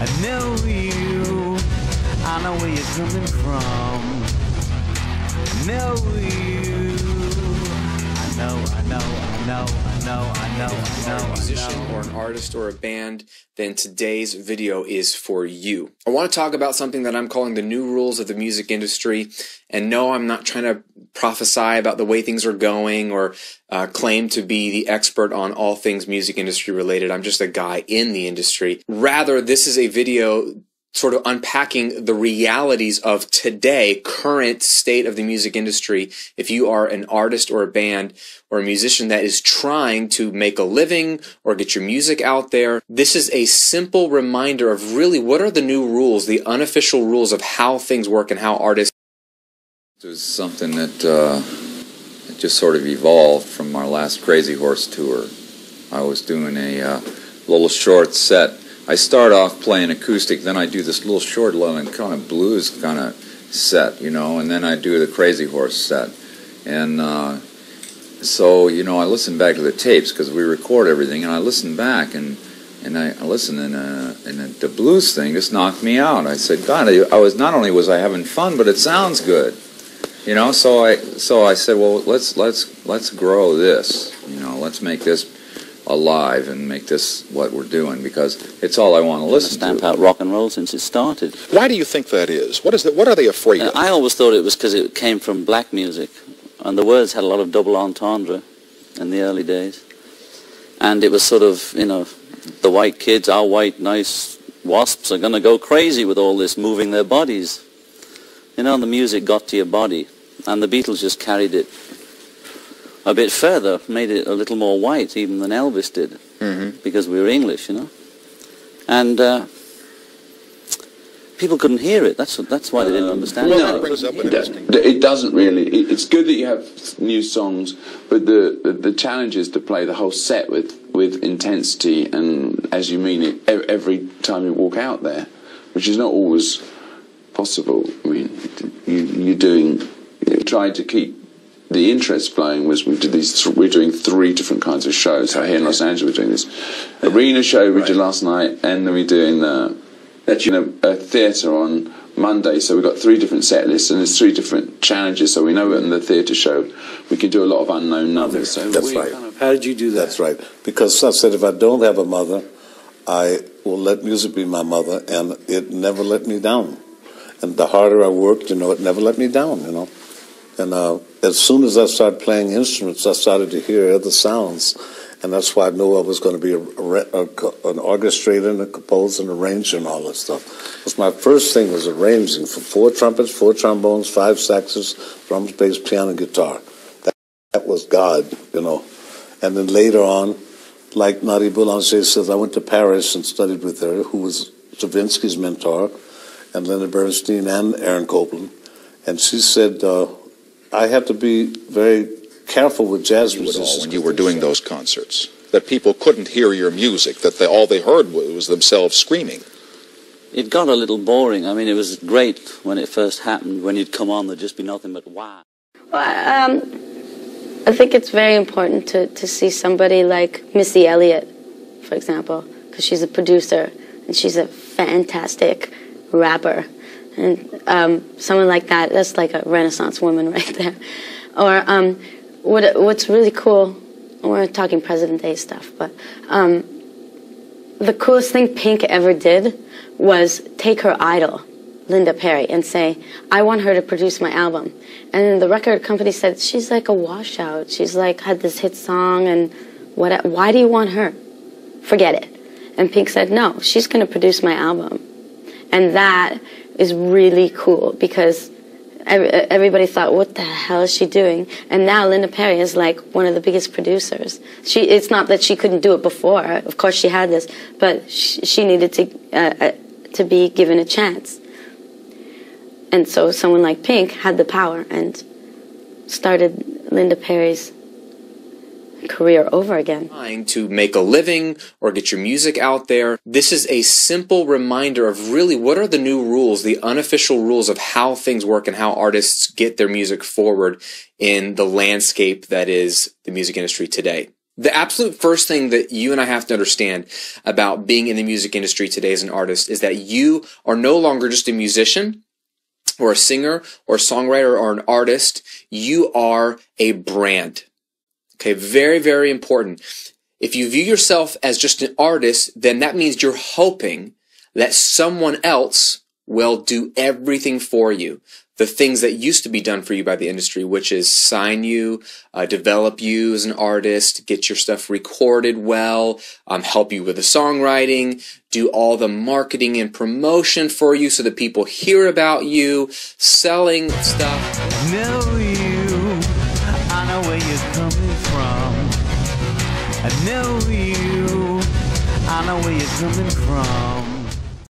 I know you, I know where you're coming from. I know you, I know. A musician or an artist or a band, then today's video is for you. I want to talk about something that I'm calling the new rules of the music industry. And no, I'm not trying to prophesy about the way things are going or claim to be the expert on all things music industry related. I'm just a guy in the industry. Rather, this is a video sort of unpacking the realities of today, current state of the music industry. If you are an artist or a band or a musician that is trying to make a living or get your music out there, this is a simple reminder of really what are the new rules, the unofficial rules of how things work and how artists. It was something that it just sort of evolved from our last Crazy Horse tour. I was doing a little short set. I start off playing acoustic, then I do this little short little kind of blues kind of set, you know, and then I do the Crazy Horse set. And so, you know, I listen back to the tapes because we record everything, and I listen back and I listened, and the blues thing just knocked me out. I said, God, I was not only was I having fun, but it sounds good, you know. So I said, well, let's grow this, you know, let's make this alive and make this what we're doing, because it's all I want to listen to. Stamp out rock and roll since it started. Why do you think that is? What is that? What are they afraid of? I always thought it was because it came from black music, and the words had a lot of double entendre in the early days, and it was sort of, you know, the white kids, our white nice wasps, are going to go crazy with all this moving their bodies. You know, the music got to your body, and the Beatles just carried it a bit further, made it a little more white even than Elvis did, because we were English, you know. And people couldn't hear it. That's why they didn't understand it. That brings up an interesting... It doesn't really. It's good that you have new songs, but the challenge is to play the whole set with intensity and as you mean it every time you walk out there, which is not always possible. I mean, trying to keep the interest flowing. We're doing 3 different kinds of shows. So here in Los Angeles we're doing this arena show we did last night, and then we're doing a theatre on Monday. So we've got 3 different set lists, and there's 3 different challenges. So we know in the theatre show we can do a lot of unknown numbers. So that's right. How did you do that? That's right. Because I said if I don't have a mother, I will let music be my mother, and it never let me down. And the harder I worked, you know, it never let me down, you know. And as soon as I started playing instruments, I started to hear other sounds, and that's why I knew I was going to be an orchestrator and a composer and arranger and all that stuff. Because my first thing was arranging for 4 trumpets, 4 trombones, 5 saxes, drums, bass, piano, and guitar. That was God, you know. And then later on, like Nadia Boulanger says, I went to Paris and studied with her, who was Stravinsky's mentor, and Leonard Bernstein and Aaron Copland. And she said, I have to be very careful with jazz musicians. When you were doing those concerts, that people couldn't hear your music, that all they heard was themselves screaming. It got a little boring. I mean, it was great when it first happened. When you'd come on, there'd just be nothing but wow. Well, I think it's very important to see somebody like Missy Elliott, for example, because she's a producer and she's a fantastic rapper. And someone like that, that's like a Renaissance woman right there. Or what's really cool, we're talking President Day stuff, but the coolest thing Pink ever did was take her idol, Linda Perry, and say, I want her to produce my album. And then the record company said, she's like a washout. She's like, had this hit song, and why do you want her? Forget it. And Pink said, no, she's going to produce my album. And that is really cool, because everybody thought, what the hell is she doing? And now Linda Perry is like one of the biggest producers. It's not that she couldn't do it before. Of course she had this, but she needed to be given a chance. And so someone like Pink had the power and started Linda Perry's career over again. Trying to make a living or get your music out there. This is a simple reminder of really what are the new rules, the unofficial rules of how things work and how artists get their music forward in the landscape that is the music industry today. The absolute first thing that you and I have to understand about being in the music industry today as an artist is that you are no longer just a musician or a singer or a songwriter or an artist. You are a brand. Okay, very, very important. If you view yourself as just an artist, then that means you're hoping that someone else will do everything for you. The things that used to be done for you by the industry, which is sign you, develop you as an artist, get your stuff recorded well, help you with the songwriting, do all the marketing and promotion for you so that people hear about you, selling stuff. Know you, I know where you're coming from. I know you, I know where you're coming from.